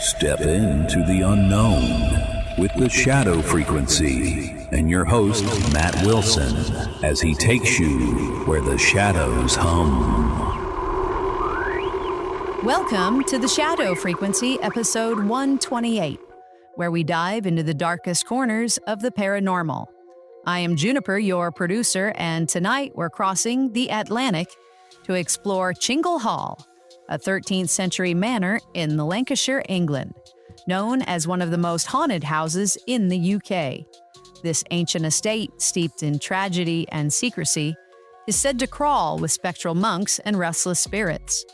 Step into the unknown with the Shadow Frequency and your host, Matt Wilson, as he takes you where the shadows hum. Welcome to the Shadow Frequency, episode 128, where we dive into the darkest corners of the paranormal. I am Juniper, your producer, and tonight we're crossing the Atlantic to explore Chingle Hall, a 13th century manor in Lancashire, England, known as one of the most haunted houses in the UK. This ancient estate, steeped in tragedy and secrecy, is said to crawl with spectral monks and restless spirits.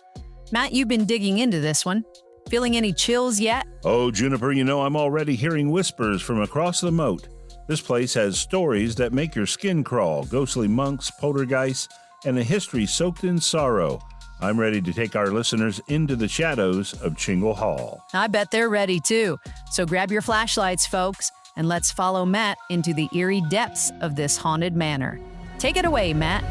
Matt, you've been digging into this one. Feeling any chills yet? Oh, Juniper, I'm already hearing whispers from across the moat. This place has stories that make your skin crawl, ghostly monks, poltergeists, and a history soaked in sorrow. I'm ready to take our listeners into the shadows of Chingle Hall. I bet they're ready too. So grab your flashlights, folks, and let's follow Matt into the eerie depths of this haunted manor. Take it away, Matt.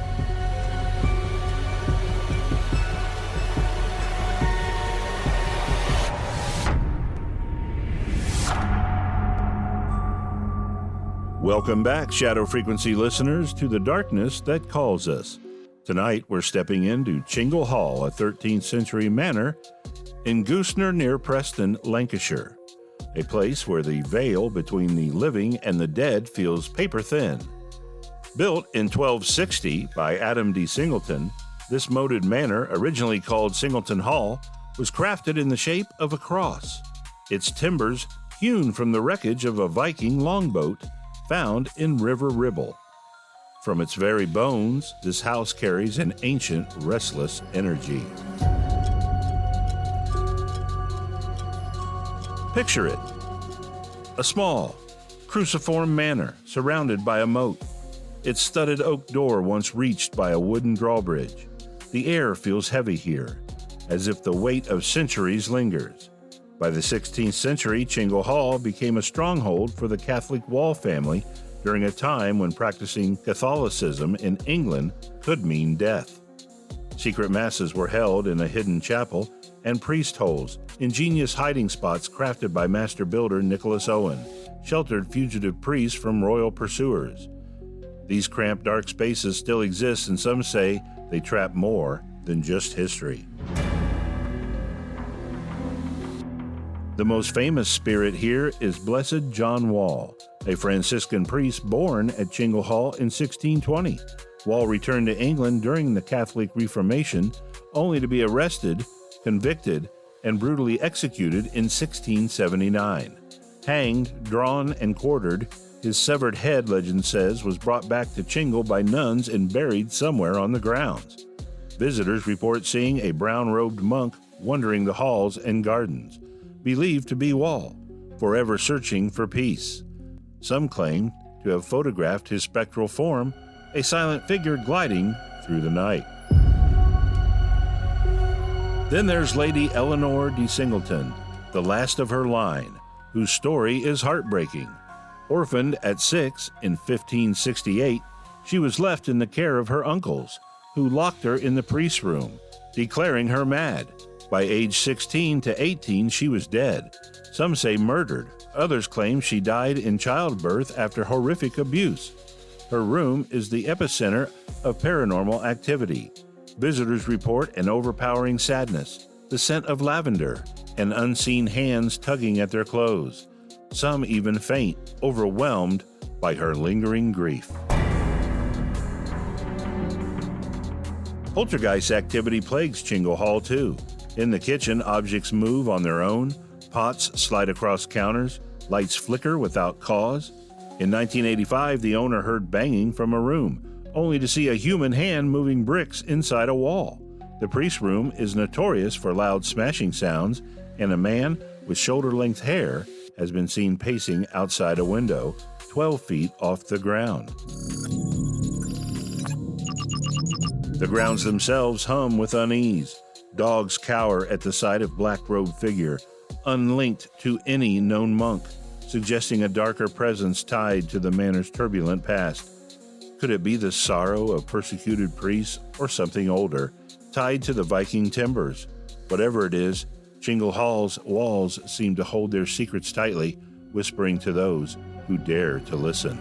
Welcome back, Shadow Frequency listeners, to the darkness that calls us. Tonight, we're stepping into Chingle Hall, a 13th century manor in Goosnarr near Preston, Lancashire, a place where the veil between the living and the dead feels paper thin. Built in 1260 by Adam D. Singleton, this moated manor, originally called Singleton Hall, was crafted in the shape of a cross, its timbers hewn from the wreckage of a Viking longboat found in River Ribble. From its very bones, this house carries an ancient, restless energy. Picture it. A small, cruciform manor surrounded by a moat. Its studded oak door once reached by a wooden drawbridge. The air feels heavy here, as if the weight of centuries lingers. By the 16th century, Chingle Hall became a stronghold for the Catholic Wall family during a time when practicing Catholicism in England could mean death. Secret masses were held in a hidden chapel, and priest holes, ingenious hiding spots crafted by master builder Nicholas Owen, sheltered fugitive priests from royal pursuers. These cramped dark spaces still exist, and some say they trap more than just history. The most famous spirit here is Blessed John Wall, a Franciscan priest born at Chingle Hall in 1620. Wall returned to England during the Catholic Reformation, only to be arrested, convicted, and brutally executed in 1679. Hanged, drawn, and quartered, his severed head, legend says, was brought back to Chingle by nuns and buried somewhere on the grounds. Visitors report seeing a brown-robed monk wandering the halls and gardens, believed to be Wall, forever searching for peace. Some claim to have photographed his spectral form, a silent figure gliding through the night. Then there's Lady Eleanor de Singleton, the last of her line, whose story is heartbreaking. Orphaned at 6 in 1568, she was left in the care of her uncles, who locked her in the priest's room, declaring her mad. By age 16 to 18, she was dead. Some say murdered. Others claim she died in childbirth after horrific abuse. Her room is the epicenter of paranormal activity. Visitors report an overpowering sadness, the scent of lavender, and unseen hands tugging at their clothes. Some even faint, overwhelmed by her lingering grief. Poltergeist activity plagues Chingle Hall too. In the kitchen, objects move on their own, pots slide across counters, lights flicker without cause. In 1985, the owner heard banging from a room, only to see a human hand moving bricks inside a wall. The priest's room is notorious for loud smashing sounds, and a man with shoulder-length hair has been seen pacing outside a window, 12 feet off the ground. The grounds themselves hum with unease. Dogs cower at the sight of black-robed figure, unlinked to any known monk, suggesting a darker presence tied to the manor's turbulent past. Could it be the sorrow of persecuted priests or something older, tied to the Viking timbers? Whatever it is, Chingle Hall's walls seem to hold their secrets tightly, whispering to those who dare to listen.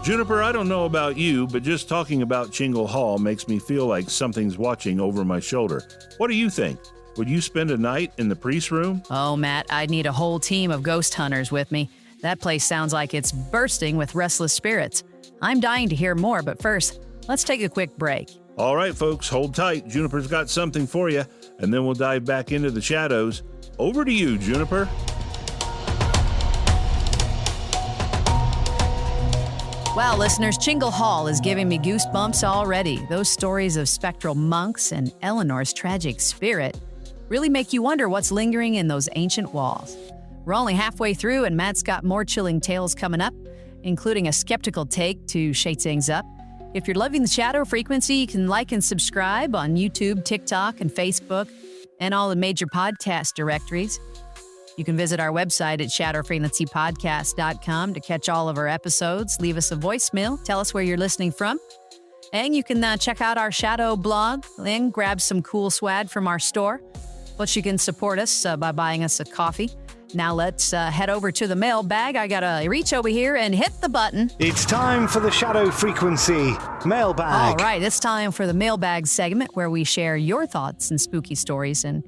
Juniper, I don't know about you, but just talking about Chingle Hall makes me feel like something's watching over my shoulder. What do you think? Would you spend a night in the priest room? Oh, Matt, I'd need a whole team of ghost hunters with me. That place sounds like it's bursting with restless spirits. I'm dying to hear more, but first, let's take a quick break. All right, folks, hold tight. Juniper's got something for you, and then we'll dive back into the shadows. Over to you, Juniper. Wow, listeners, Chingle Hall is giving me goosebumps already. Those stories of spectral monks and Eleanor's tragic spirit really make you wonder what's lingering in those ancient walls. We're only halfway through, and Matt's got more chilling tales coming up, including a skeptical take to shake things up. If you're loving the Shadow Frequency, you can like and subscribe on YouTube, TikTok, and Facebook, and all the major podcast directories. You can visit our website at shadowfrequencypodcast.com to catch all of our episodes. Leave us a voicemail. Tell us where you're listening from. And you can check out our Shadow blog and grab some cool swag from our store. Plus, you can support us by buying us a coffee. Now let's head over to the mailbag. I gotta reach over here and hit the button. It's time for the Shadow Frequency mailbag. All right, it's time for the mailbag segment where we share your thoughts and spooky stories. And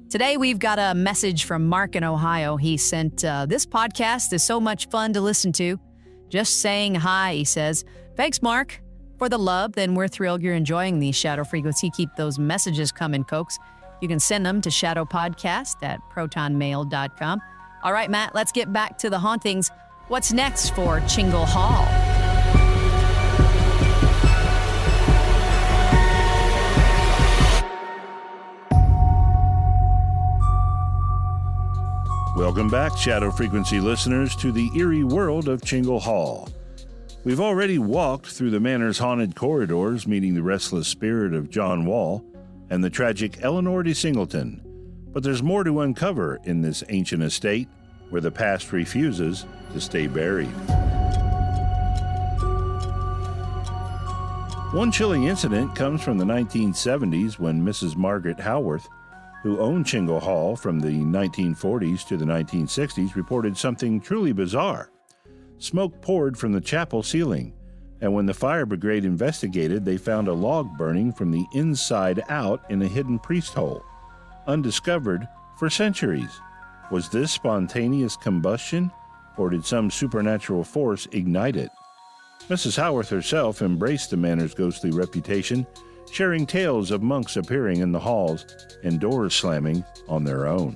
today we've got a message from Mark in Ohio. He sent, this podcast is so much fun to listen to. Just saying hi, he says. Thanks, Mark, for the love. Then we're thrilled you're enjoying the Shadow Frequency. Keep those messages coming, folks. You can send them to shadowpodcast@protonmail.com. All right, Matt, let's get back to the hauntings. What's next for Chingle Hall? Welcome back, Shadow Frequency listeners, to the eerie world of Chingle Hall. We've already walked through the manor's haunted corridors, meeting the restless spirit of John Wall and the tragic Eleanor de Singleton. But there's more to uncover in this ancient estate, where the past refuses to stay buried. One chilling incident comes from the 1970s when Mrs. Margaret Howarth, who owned Chingle Hall from the 1940s to the 1960s, reported something truly bizarre. Smoke poured from the chapel ceiling, and when the fire brigade investigated, they found a log burning from the inside out in a hidden priest hole, undiscovered for centuries. Was this spontaneous combustion, or did some supernatural force ignite it? Mrs. Howarth herself embraced the manor's ghostly reputation, sharing tales of monks appearing in the halls and doors slamming on their own.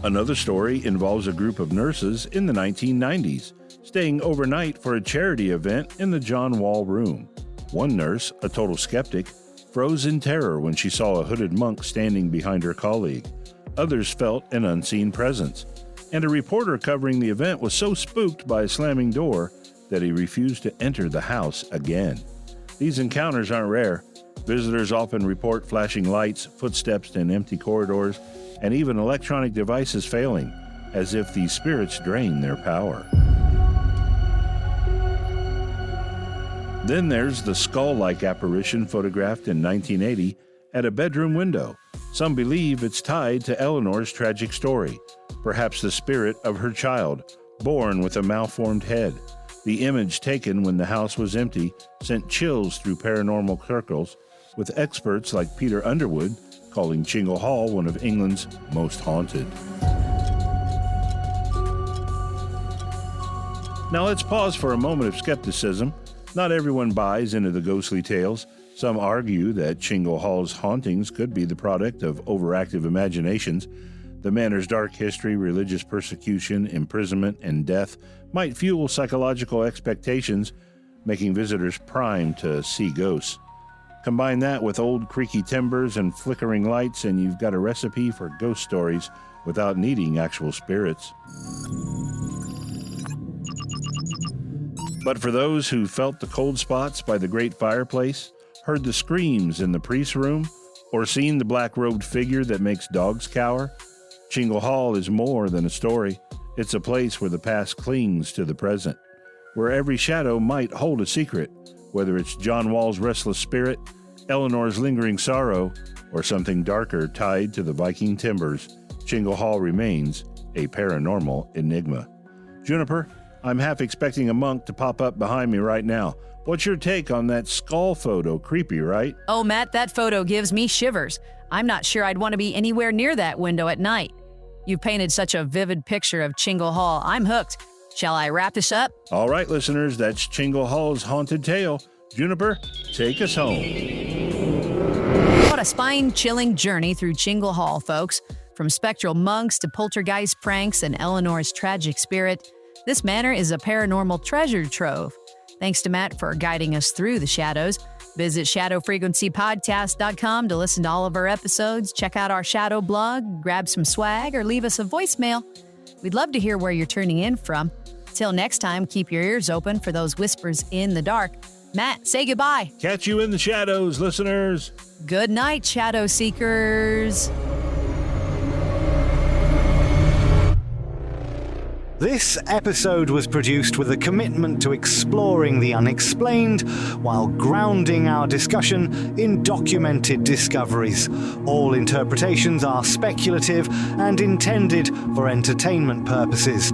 Another story involves a group of nurses in the 1990s, staying overnight for a charity event in the John Wall room. One nurse, a total skeptic, froze in terror when she saw a hooded monk standing behind her colleague. Others felt an unseen presence, and a reporter covering the event was so spooked by a slamming door that he refused to enter the house again. These encounters aren't rare. Visitors often report flashing lights, footsteps in empty corridors, and even electronic devices failing, as if these spirits drain their power. Then there's the skull-like apparition photographed in 1980 at a bedroom window. Some believe it's tied to Eleanor's tragic story, perhaps the spirit of her child, born with a malformed head. The image, taken when the house was empty, sent chills through paranormal circles, with experts like Peter Underwood calling Chingle Hall one of England's most haunted. Now let's pause for a moment of skepticism. Not everyone buys into the ghostly tales. Some argue that Chingle Hall's hauntings could be the product of overactive imaginations. The manor's dark history, religious persecution, imprisonment, and death might fuel psychological expectations, making visitors primed to see ghosts. Combine that with old creaky timbers and flickering lights, and you've got a recipe for ghost stories without needing actual spirits. But for those who felt the cold spots by the great fireplace, heard the screams in the priest's room, or seen the black-robed figure that makes dogs cower, Chingle Hall is more than a story. It's a place where the past clings to the present, where every shadow might hold a secret, Whether it's John Wall's restless spirit, Eleanor's lingering sorrow, or something darker tied to the Viking timbers, Chingle Hall remains a paranormal enigma. Juniper, I'm half expecting a monk to pop up behind me right now. What's your take on that skull photo? Creepy, right? Oh, Matt, that photo gives me shivers. I'm not sure I'd want to be anywhere near that window at night. You've painted such a vivid picture of Chingle Hall. I'm hooked. Shall I wrap this up? All right, listeners, that's Chingle Hall's haunted tale. Juniper, take us home. What a spine-chilling journey through Chingle Hall, folks. From spectral monks to poltergeist pranks and Eleanor's tragic spirit, this manor is a paranormal treasure trove. Thanks to Matt for guiding us through the shadows. Visit shadowfrequencypodcast.com to listen to all of our episodes, check out our shadow blog, grab some swag, or leave us a voicemail. We'd love to hear where you're tuning in from. Till next time, keep your ears open for those whispers in the dark. Matt, say goodbye. Catch you in the shadows, listeners. Good night, shadow seekers. This episode was produced with a commitment to exploring the unexplained while grounding our discussion in documented discoveries. All interpretations are speculative and intended for entertainment purposes.